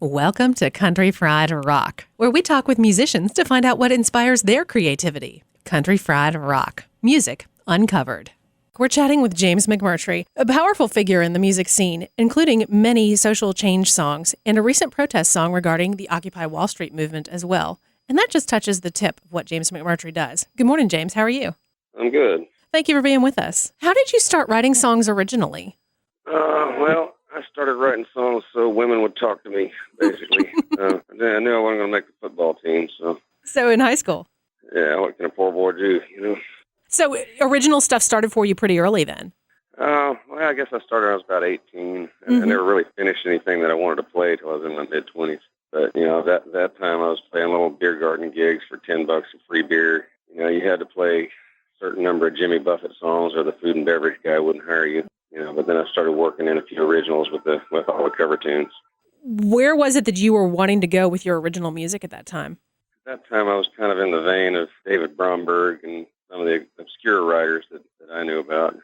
Welcome to Country Fried Rock, where we talk with musicians to find out what inspires their creativity. Country Fried Rock, music uncovered. We're chatting with James McMurtry, a powerful figure in the music scene, including many social change songs and a recent protest song regarding the Occupy Wall Street movement as well. And that just touches the tip of what James McMurtry does. Good morning, James. How are you? I'm good. Thank you for being with us. How did you start writing songs originally? Well, I started writing songs so women would talk to me, basically. I knew I wasn't going to make the football team, so... So in high school? Yeah, what can a poor boy do, you know? So original stuff started for you pretty early then? Well, I guess I started when I was about 18. I never really finished anything that I wanted to play until I was in my mid-20s. But, you know, that time I was playing little beer garden gigs for $10 of free beer. You know, you had to play a certain number of Jimmy Buffett songs or the food and beverage guy wouldn't hire you. You know, but then I started working in a few originals with all the cover tunes. Where was it that you were wanting to go with your original music at that time? At that time, I was kind of in the vein of David Bromberg and some of the obscure writers that I knew about,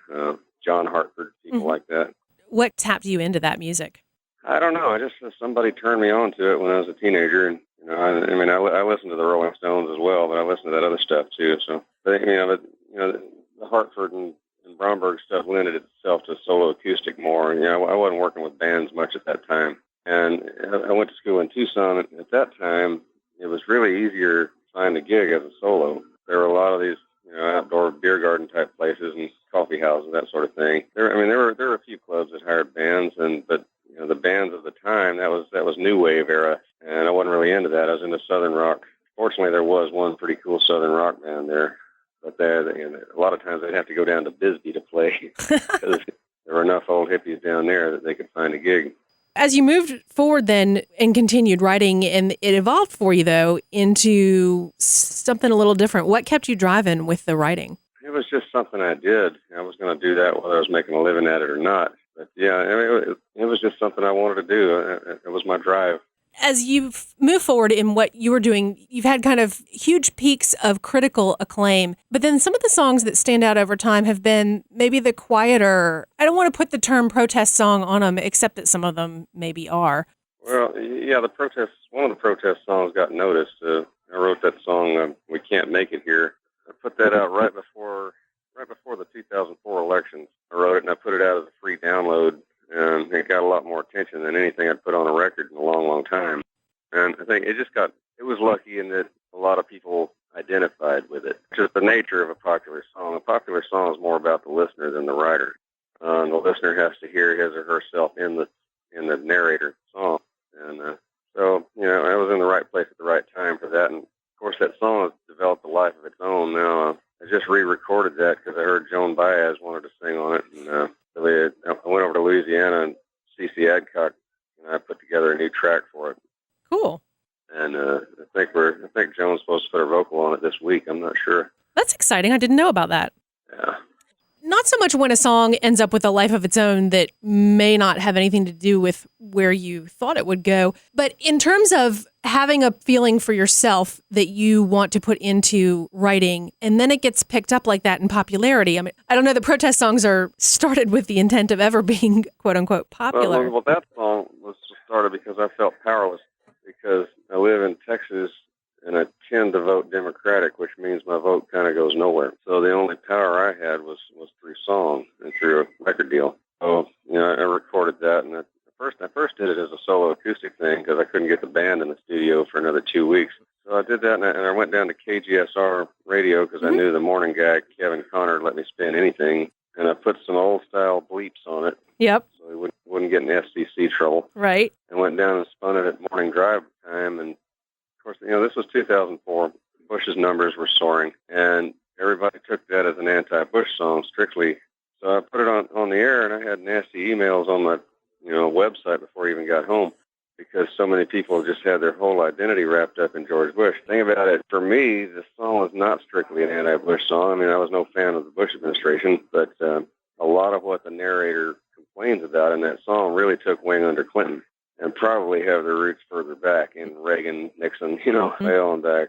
John Hartford, people like that. What tapped you into that music? I don't know. Somebody turned me on to it when I was a teenager, and you know, I listened to the Rolling Stones as well, but I listened to that other stuff too. So, but the Hartford and Bromberg stuff lended itself to solo acoustic more. You know, I wasn't working with bands much at that time, and I went to school in Tucson. At that time, it was really easier to find a gig as a solo. There were a lot of these, you know, outdoor beer garden type places and coffee houses, that sort of thing. There were a few clubs that hired bands, but you know, the bands of the time that was new wave era, and I wasn't really into that. I was into southern rock. Fortunately, there was one pretty cool southern rock band there. But a lot of times they'd have to go down to Bisbee to play because there were enough old hippies down there that they could find a gig. As you moved forward then and continued writing, and it evolved for you, though, into something a little different, what kept you driving with the writing? It was just something I did. I was going to do that whether I was making a living at it or not. But, yeah, it was just something I wanted to do. It was my drive. As you've moved forward in what you were doing, you've had kind of huge peaks of critical acclaim, but then some of the songs that stand out over time have been maybe the quieter, I don't want to put the term protest song on them, except that some of them maybe are. Well, yeah, one of the protest songs got noticed. I wrote that song, We Can't Make It Here. I put that out right before the 2004 elections. I wrote it and I put it out as a free download. And it got a lot more attention than anything I'd put on a record in a long, long time. And I think it was lucky in that a lot of people identified with it. Just the nature of a popular song. A popular song is more about the listener than the writer. The listener has to hear his or herself in the narrator song. And so, you know, I was in the right place at the right time for that. And of course, that song has developed a life of its own now. I just re-recorded that because I heard Joan Baez wanted to sing on it. And, I went over to Louisiana and CC Adcock, and I put together a new track for it. Cool. And I think Joan's supposed to put her vocal on it this week. I'm not sure. That's exciting. I didn't know about that. Yeah. Not so much when a song ends up with a life of its own that may not have anything to do with where you thought it would go, but in terms of having a feeling for yourself that you want to put into writing, and then it gets picked up like that in popularity. I mean, I don't know, the protest songs are started with the intent of ever being quote unquote popular. Well, that song was started because I felt powerless because I live in Texas and I tend to vote Democratic, which means my vote kind of goes nowhere. So the only power I had was through song and through a record deal. So, you know, I recorded that, and I first did it as a solo acoustic thing because I couldn't get the band in the studio for another 2 weeks. So I did that, and I went down to KGSR radio because I knew the morning guy, Kevin Connor, let me spin anything, and I put some old-style bleeps on it. Yep. So we wouldn't get in FCC trouble. Right. And went down and spun it at morning drive time, and of course, you know, this was 2004. Bush's numbers were soaring, and everybody took that as an anti-Bush song strictly. So I put it on the air, and I had nasty emails on my, you know, website before I even got home because so many people just had their whole identity wrapped up in George Bush. The thing about it, for me, the song was not strictly an anti-Bush song. I mean, I was no fan of the Bush administration, but a lot of what the narrator complains about in that song really took wing under Clinton. And probably have their roots further back in Reagan, Nixon, you know, way on back.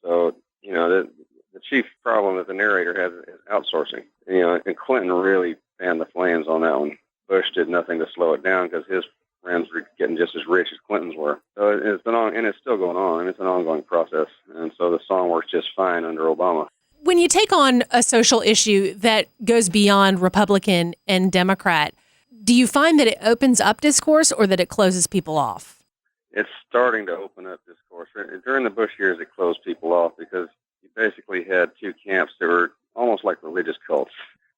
So, you know, the chief problem that the narrator has is outsourcing. You know, and Clinton really fanned the flames on that one. Bush did nothing to slow it down because his friends were getting just as rich as Clinton's were. So it's been on, and it's still going on, and it's an ongoing process. And so the song works just fine under Obama. When you take on a social issue that goes beyond Republican and Democrat, do you find that it opens up discourse or that it closes people off? It's starting to open up discourse. During the Bush years, it closed people off because you basically had two camps that were almost like religious cults,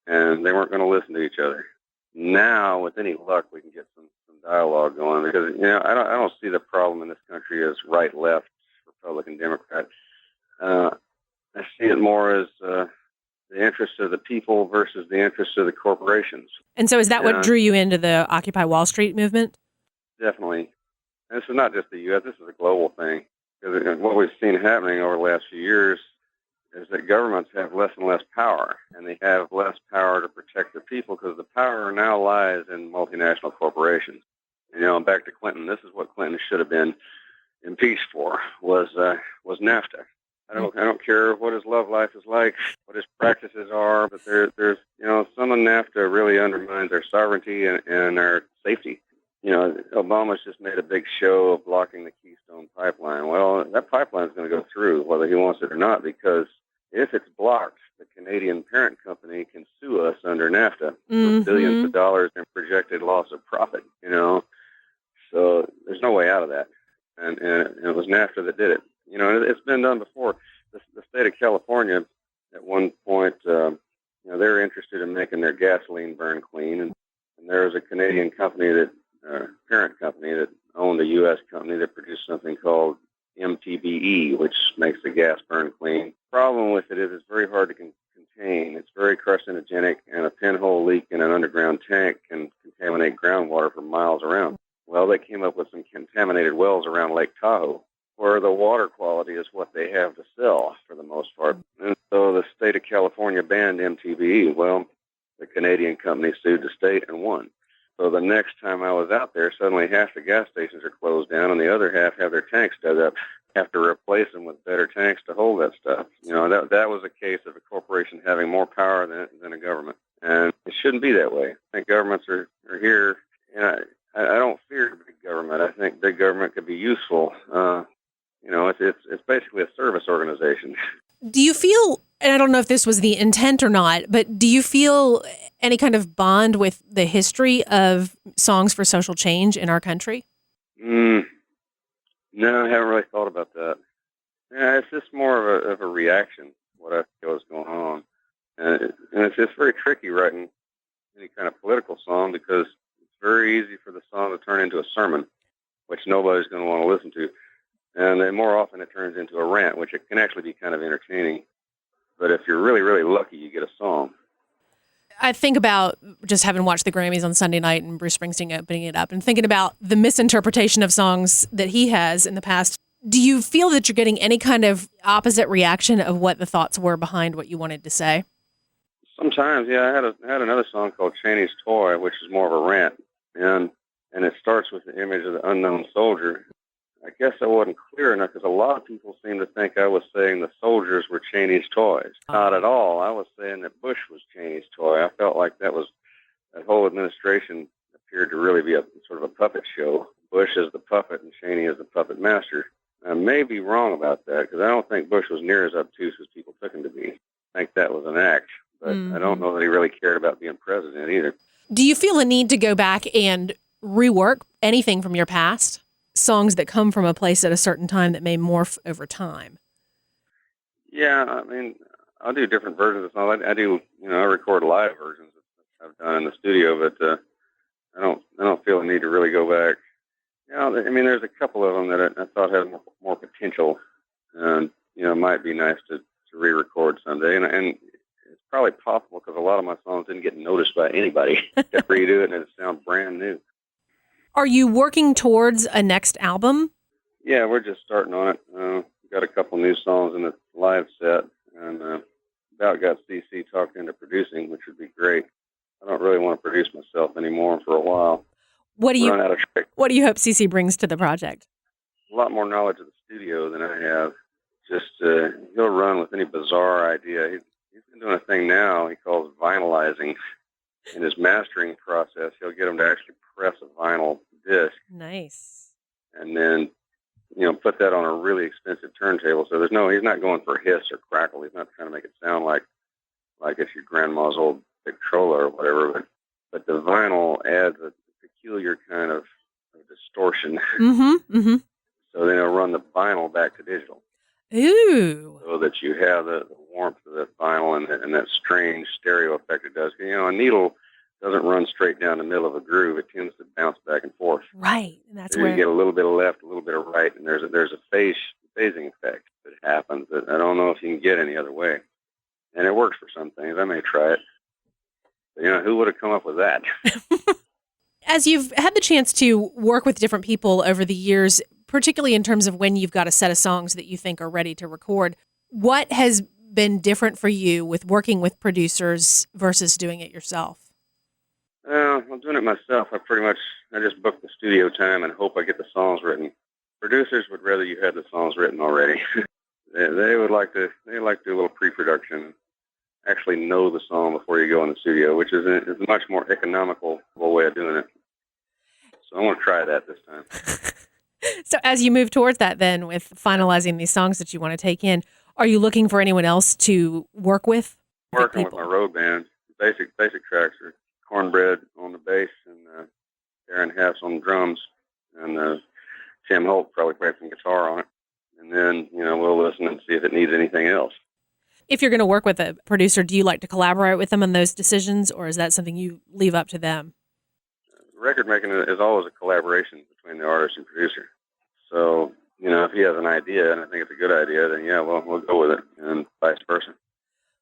and they weren't going to listen to each other. Now, with any luck, we can get some dialogue going because, I don't see the problem in this country as right, left, Republican, Democrat. I see it more as the interests of the people versus the interests of the corporations. And so is that what drew you into the Occupy Wall Street movement? Definitely. And this is not just the U.S., this is a global thing. Because what we've seen happening over the last few years is that governments have less and less power, and they have less power to protect the people because the power now lies in multinational corporations. Back to Clinton, this is what Clinton should have been impeached for, was NAFTA. I don't care what his love life is like, what his practices are, but there's some of NAFTA really undermines our sovereignty and our safety. Obama's just made a big show of blocking the Keystone Pipeline. Well, that pipeline is going to go through whether he wants it or not, because if it's blocked, the Canadian parent company can sue us under NAFTA for billions of dollars in projected loss of profit. So there's no way out of that. And it was NAFTA that did it. It's been done before. The state of California, at one point, they're interested in making their gasoline burn clean. And there was a Canadian company parent company that owned a U.S. company that produced something called MTBE, which makes the gas burn clean. The problem with it is it's very hard to contain. It's very carcinogenic, and a pinhole leak in an underground tank can contaminate groundwater for miles around. Well, they came up with some contaminated wells around Lake Tahoe, where the water quality is what they have to sell for the most part. And so the state of California banned MTBE. Well, the Canadian company sued the state and won. So the next time I was out there, suddenly half the gas stations are closed down and the other half have their tanks dug up. Have to replace them with better tanks to hold that stuff. That was a case of a corporation having more power than a government. And it shouldn't be that way. I think governments are here. And I don't fear big government. I think big government could be useful. It's basically a service organization. Do you feel, and I don't know if this was the intent or not, but do you feel any kind of bond with the history of songs for social change in our country? No, I haven't really thought about that. Yeah, it's just more of a reaction to what I feel is going on. And it's just very tricky writing any kind of political song because it's very easy for the song to turn into a sermon, which nobody's going to want to listen to. And then more often it turns into a rant, which it can actually be kind of entertaining. But if you're really, really lucky, you get a song. I think about just having watched the Grammys on Sunday night and Bruce Springsteen opening it up and thinking about the misinterpretation of songs that he has in the past. Do you feel that you're getting any kind of opposite reaction of what the thoughts were behind what you wanted to say? Sometimes, yeah. I had another song called Cheney's Toy, which is more of a rant. And it starts with the image of the unknown soldier. I guess I wasn't clear enough because a lot of people seem to think I was saying the soldiers were Cheney's toys. Not at all. I was saying that Bush was Cheney's toy. I felt like that whole administration appeared to really be a sort of a puppet show. Bush is the puppet and Cheney is the puppet master. I may be wrong about that because I don't think Bush was near as obtuse as people took him to be. I think that was an act, but I don't know that he really cared about being president either. Do you feel a need to go back and rework anything from your past? Songs that come from a place at a certain time that may morph over time? Yeah, I mean, I'll do different versions of songs. I record live versions that I've done in the studio, but I don't feel a need to really go back. I mean, there's a couple of them that I thought had more potential, and might be nice to re-record someday. And it's probably possible because a lot of my songs didn't get noticed by anybody. To redo it and it sounds brand new. Are you working towards a next album? Yeah, we're just starting on it. We've got a couple new songs in the live set, and about got CC talked into producing, which would be great. I don't really want to produce myself anymore for a while. What do run out of trick. What do you hope CC brings to the project? A lot more knowledge of the studio than I have. Just he'll run with any bizarre idea. He's been doing a thing now he calls vinylizing. in his mastering process, he'll get them to actually press a vinyl disc. Nice. And then, put that on a really expensive turntable. So he's not going for hiss or crackle. He's not trying to make it sound like it's your grandma's old Victrola or whatever. But the vinyl adds a peculiar kind of distortion. Mm-hmm. Mm-hmm. So then it'll run the vinyl back to digital. Ooh. So that you have the warmth of the vinyl and that strange stereo effect it does. A needle doesn't run straight down the middle of a groove. It tends to bounce back and forth. Right. And that's so where you get a little bit of left, a little bit of right, and there's a phasing effect that happens that I don't know if you can get any other way. And it works for some things. I may try it. But, who would have come up with that? As you've had the chance to work with different people over the years, particularly in terms of when you've got a set of songs that you think are ready to record, what has been different for you with working with producers versus doing it yourself? I'm doing it myself. I just book the studio time and hope I get the songs written. Producers would rather you had the songs written already. they do a little pre-production, actually know the song before you go in the studio, which is a much more economical way of doing it. So I want to try that this time. So as you move towards that then, with finalizing these songs that you want to take in, are you looking for anyone else to work with? Working with my road band. Basic tracks are Cornbread on the bass and Aaron Hass on the drums, and Tim Holt probably plays some guitar on it. And then, we'll listen and see if it needs anything else. If you're going to work with a producer, do you like to collaborate with them on those decisions, or is that something you leave up to them? Record making is always a collaboration between the artist and producer. So, if he has an idea and I think it's a good idea, then we'll go with it, and vice versa.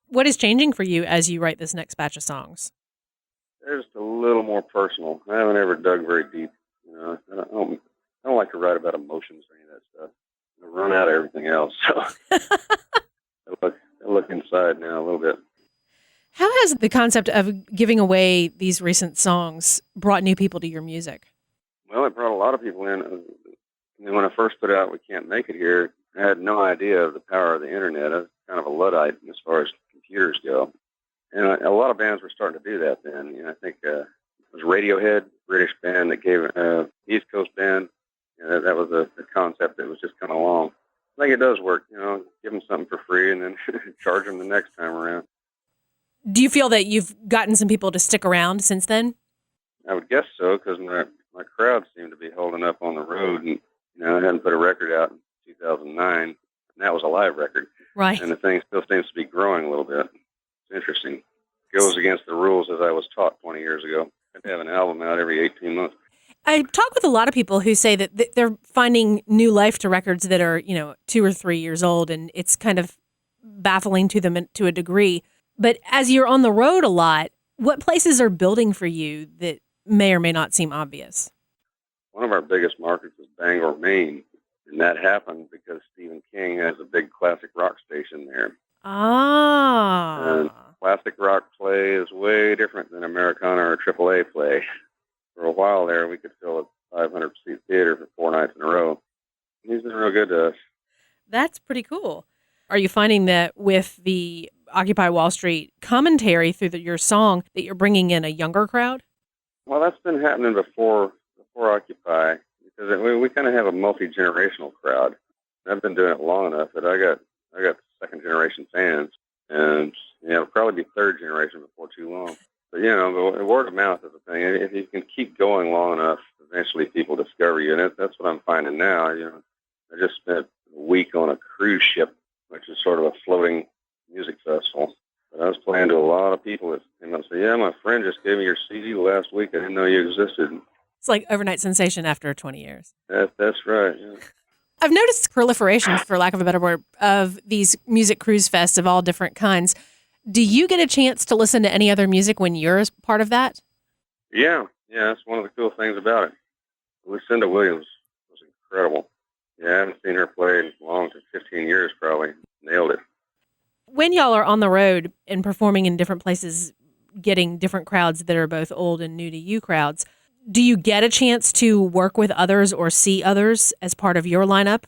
What is changing for you as you write this next batch of songs? They're just a little more personal. I haven't ever dug very deep. I don't like to write about emotions or any of that stuff. I run out of everything else. So I look inside now a little bit. How has the concept of giving away these recent songs brought new people to your music? Well, it brought a lot of people in. When I first put out We Can't Make It Here, I had no idea of the power of the internet. I was kind of a Luddite as far as computers go. And a lot of bands were starting to do that then. I think it was Radiohead, British band that gave East Coast band. That was a concept that was just kind of long. I think it does work. Give them something for free and then charge them the next time around. Do you feel that you've gotten some people to stick around since then? I would guess so, because my crowd seemed to be holding up on the road. And I hadn't put a record out in 2009, and that was a live record. Right. And the thing still seems to be growing a little bit. It's interesting. It goes against the rules as I was taught 20 years ago. I'd have an album out every 18 months. I talk with a lot of people who say that they're finding new life to records that are, 2 or 3 years old, and it's kind of baffling to them to a degree. But as you're on the road a lot, what places are building for you that may or may not seem obvious? One of our biggest markets is Bangor, Maine, and that happened because Stephen King has a big classic rock station there. Ah. And classic rock play is way different than Americana or AAA play. For a while there, we could fill a 500-seat theater for 4 nights in a row. He's been real good to us. That's pretty cool. Are you finding that with the Occupy Wall Street commentary through your song that you're bringing in a younger crowd? Well, that's been happening before Occupy, because we kind of have a multi-generational crowd. I've been doing it long enough that I got second-generation fans, and it'll probably be third generation before too long. But the word of mouth is the thing. If you can keep going long enough, eventually people discover you, and that's what I'm finding now. I just spent a week on a cruise ship, which is sort of a floating music festival. But I was playing to a lot of people that came up and said, "Yeah, my friend just gave me your CD last week. I didn't know you existed." It's like overnight sensation after 20 years. That's right. Yeah. I've noticed proliferation, for lack of a better word, of these music cruise fests of all different kinds. Do you get a chance to listen to any other music when you're a part of that? Yeah, that's one of the cool things about it. Lucinda Williams was incredible. Yeah, I haven't seen her play in long, 15 years probably. Nailed it. When y'all are on the road and performing in different places, getting different crowds that are both old and new to you crowds, do you get a chance to work with others or see others as part of your lineup?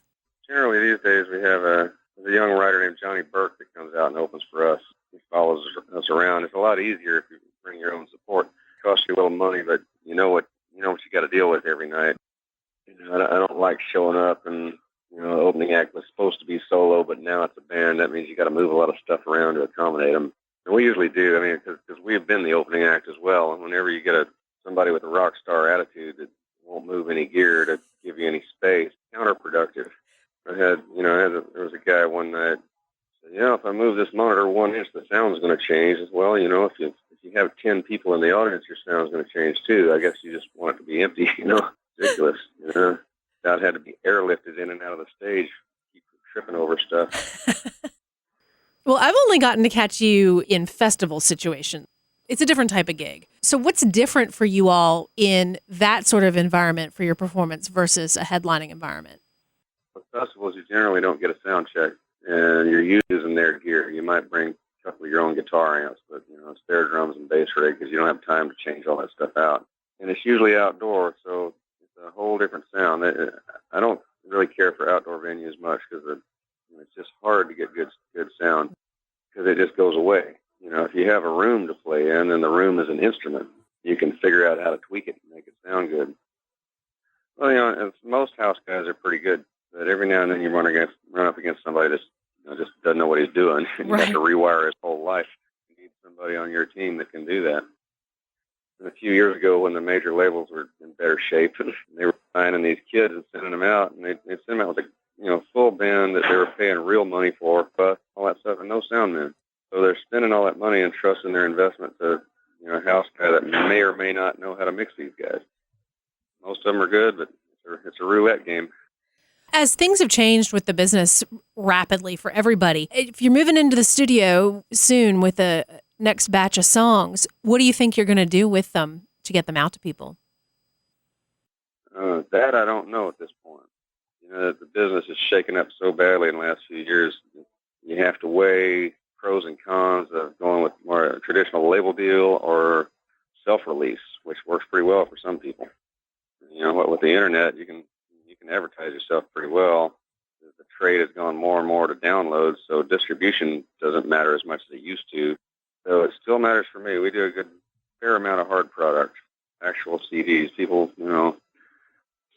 Generally these days we have a young writer named Johnny Burke that comes out and opens for us. He follows us around. It's a lot easier if you bring your own support. It costs you a little money, but you know what you got to deal with every night. I don't like showing up and the opening act was supposed to be solo, but now it's a band. That means you got to move a lot of stuff around to accommodate them. And we usually do. I mean, because we have been the opening act as well. And whenever you get somebody with a rock star attitude that won't move any gear to give you any space, counterproductive. There was a guy one night said, if I move this monitor 1 inch, the sound's going to change. As well, if you have 10 people in the audience, your sound's going to change too. I guess you just want it to be empty, ridiculous. That had to be airlifted in and out of the stage, keep tripping over stuff. Well, I've only gotten to catch you in festival situations. It's a different type of gig. So what's different for you all in that sort of environment for your performance versus a headlining environment? With festivals, you generally don't get a sound check, and you're using their gear. You might bring a couple of your own guitar amps, but it's their drums and bass rig because you don't have time to change all that stuff out. And it's usually outdoor, so it's a whole different sound. I don't really care for outdoor venues much because it's just hard to get good sound because it just goes away. If you have a room to play in and the room is an instrument, you can figure out how to tweak it and make it sound good. Well, most house guys are pretty good, but every now and then you run up against somebody that just doesn't know what he's doing. And you have to rewire his whole life. You need somebody on your team that can do that. And a few years ago, when the major labels were in better shape, they were finding these kids and sending them out, and they'd send them out with a full band that they were paying real money for, but all that stuff, and no sound man. So they're spending all that money and trusting their investment to a house guy that may or may not know how to mix these guys. Most of them are good, but it's a roulette game. As things have changed with the business rapidly for everybody, if you're moving into the studio soon with the next batch of songs, what do you think you're going to do with them to get them out to people? That I don't know at this point. The business is shaken up so badly in the last few years. You have to weigh pros and cons of going with more a traditional label deal or self-release, which works pretty well for some people. With the internet, you can advertise yourself pretty well. The trade has gone more and more to downloads, so distribution doesn't matter as much as it used to. So it still matters for me. We do a fair amount of hard product, actual CDs. People,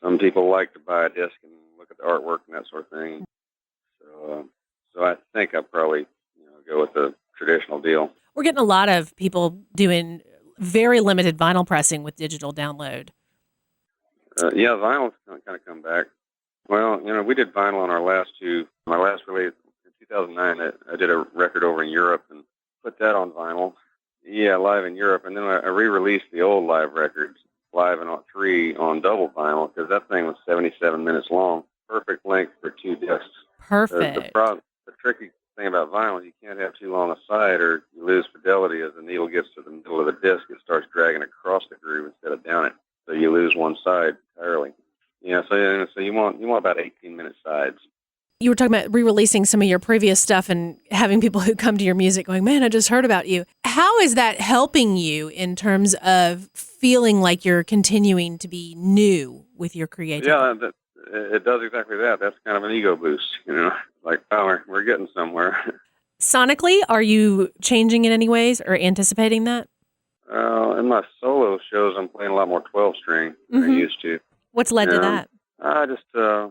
some people like to buy a disc and look at the artwork and that sort of thing. So I think I'll probably go with the traditional deal. We're getting a lot of people doing very limited vinyl pressing with digital download. Vinyl's kind of come back. Well, we did vinyl on my last release in 2009. I did a record over in Europe and put that on vinyl. Yeah, live in Europe. And then I re-released the old live records, Live and 3, on double vinyl because that thing was 77 minutes long. Perfect length for 2 discs. Perfect. The tricky thing about vinyl is you can't have too long a side or you lose fidelity. As the needle gets to the middle of the disc, it starts dragging across the groove instead of down it. So you lose one side entirely. So you want about 18-minute sides. You were talking about re-releasing some of your previous stuff and having people who come to your music going, man, I just heard about you. How is that helping you in terms of feeling like you're continuing to be new with your creativity? Yeah, it does exactly that. That's kind of an ego boost, like, oh, we're getting somewhere. Sonically, are you changing in any ways or anticipating that? In my solo shows, I'm playing a lot more 12-string than I used to. What's led to that? I just I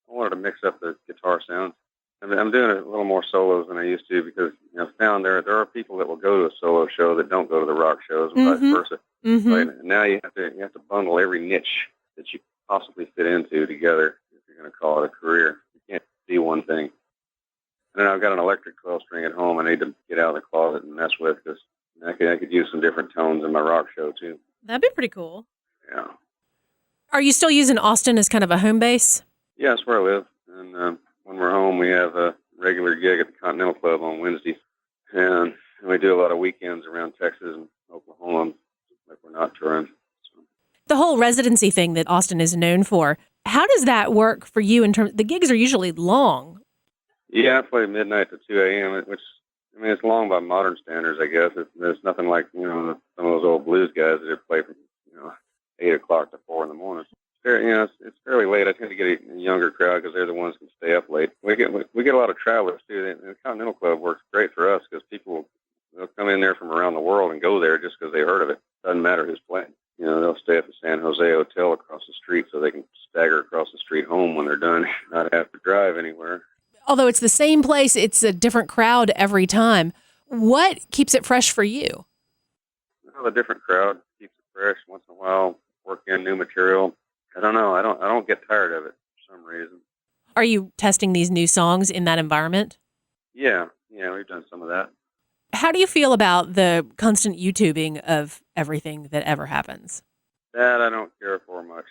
wanted to mix up the guitar sounds. I'm doing a little more solos than I used to because I found there are people that will go to a solo show that don't go to the rock shows and vice versa. But now you have to bundle every niche that you possibly fit into together if you're going to call it a career. You can't see one thing. And then I've got an electric 12-string at home I need to get out of the closet and mess with because I could use some different tones in my rock show too. That'd be pretty cool. Yeah. Are you still using Austin as kind of a home base? Yeah, that's where I live. And when we're home, we have a regular gig at the Continental Club on Wednesdays. And we do a lot of weekends around Texas and Oklahoma, like we're not touring. So. The whole residency thing that Austin is known for, how does that work for you in terms, the gigs are usually long. Yeah, I play midnight to 2 a.m., which, it's long by modern standards, I guess. There's nothing like, some of those old blues guys that play from, 8 o'clock to 4 in the morning. It's fairly late. I tend to get a younger crowd because they're the ones who can stay up late. We get a lot of travelers too. The Continental Club works great for us because people they'll come in there from around the world and go there just because they heard of it. Doesn't matter who's playing. You know, they'll stay at the San Jose Hotel across the street so they can stagger across the street home when they're done, not have to drive anywhere. Although it's the same place, it's a different crowd every time. What keeps it fresh for you? Well, the different crowd keeps it fresh. Once in a while, work in new material. I don't know. I don't get tired of it for some reason. Are you testing these new songs in that environment? Yeah, we've done some of that. How do you feel about the constant YouTubing of everything that ever happens? That I don't care for much.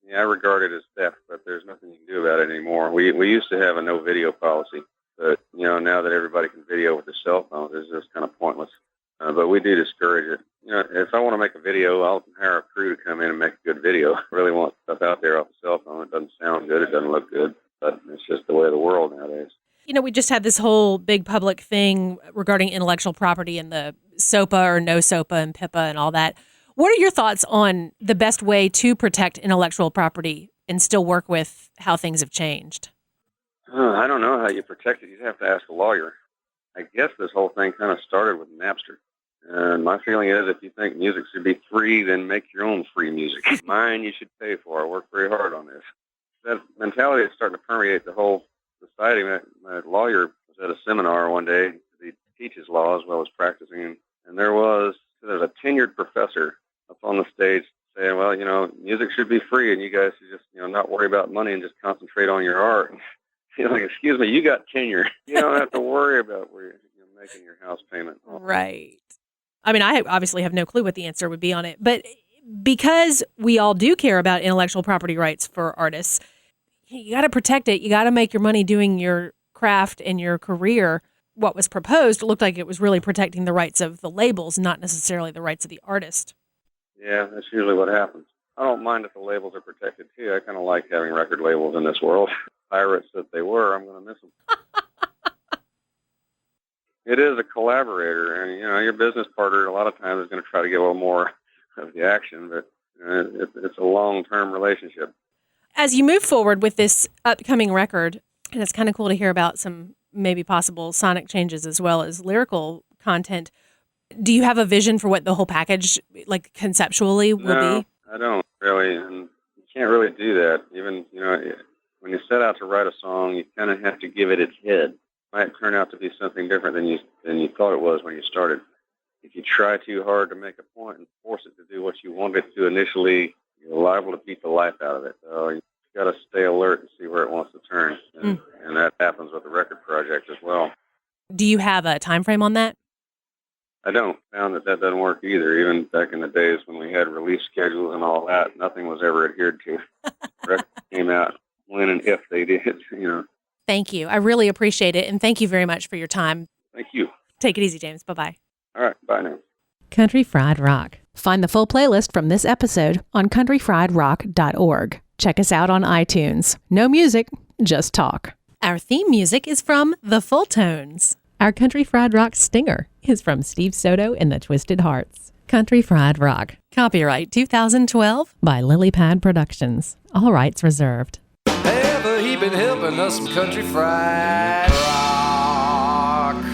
Yeah, I regard it as theft, but there's nothing you can do about it anymore. We used to have a no video policy, but now that everybody can video with their cell phones, it's just kind of pointless. But we do discourage it. If I want to make a video, I'll hire a crew to come in and make a good video. I really want stuff out there off the cell phone. It doesn't sound good. It doesn't look good, but it's just the way of the world nowadays. We just had this whole big public thing regarding intellectual property and the SOPA or no SOPA and PIPA and all that. What are your thoughts on the best way to protect intellectual property and still work with how things have changed? I don't know how you protect it. You'd have to ask a lawyer. I guess this whole thing kind of started with Napster. And my feeling is if you think music should be free, then make your own free music. Mine you should pay for. I worked very hard on this. That mentality is starting to permeate the whole society. My lawyer was at a seminar one day. He teaches law as well as practicing. And there was a tenured professor up on the stage saying, well, music should be free and you guys should just, not worry about money and just concentrate on your art. Like, excuse me, you got tenure. You don't have to worry about where you're making your house payment. Right. I mean, I obviously have no clue what the answer would be on it, but because we all do care about intellectual property rights for artists, you got to protect it. You got to make your money doing your craft and your career. What was proposed looked like it was really protecting the rights of the labels, not necessarily the rights of the artist. Yeah, that's usually what happens. I don't mind if the labels are protected, too. I kind of like having record labels in this world. Pirates that they were, I'm going to miss them. It is a collaborator, and, your business partner a lot of times is going to try to get a little more of the action, but it's a long-term relationship. As you move forward with this upcoming record, and it's kind of cool to hear about some maybe possible sonic changes as well as lyrical content, do you have a vision for what the whole package, like conceptually, will be? No, I don't really, and you can't really do that. Even, when you set out to write a song, you kind of have to give it its head. It might turn out to be something different than you thought it was when you started. If you try too hard to make a point and force it to do what you want it to initially, you're liable to beat the life out of it. So you got to stay alert and see where it wants to turn, and that happens with the record project as well. Do you have a time frame on that? I don't. Found that doesn't work either. Even back in the days when we had release schedules and all that, nothing was ever adhered to. Records came out when and if they did, Thank you. I really appreciate it, and thank you very much for your time. Thank you. Take it easy, James. Bye-bye. All right. Bye now. Country Fried Rock. Find the full playlist from this episode on countryfriedrock.org. Check us out on iTunes. No music, just talk. Our theme music is from The Full Tones. Our Country Fried Rock stinger is from Steve Soto and the Twisted Hearts. Country Fried Rock. Copyright 2012 by Lilypad Productions. All rights reserved. Ever he been helping us some country fried rock?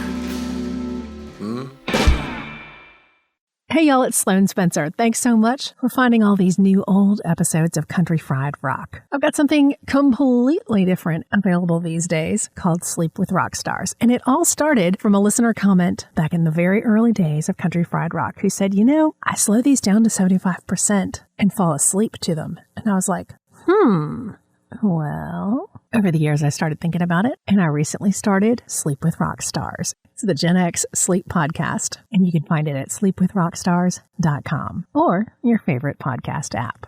Hey y'all, it's Sloane Spencer. Thanks so much for finding all these new old episodes of Country Fried Rock. I've got something completely different available these days called Sleep with Rock Stars. And it all started from a listener comment back in the very early days of Country Fried Rock who said, I slow these down to 75% and fall asleep to them. And I was like, well, over the years I started thinking about it, and I recently started Sleep with Rock Stars. It's the Gen X Sleep Podcast, and you can find it at sleepwithrockstars.com or your favorite podcast app.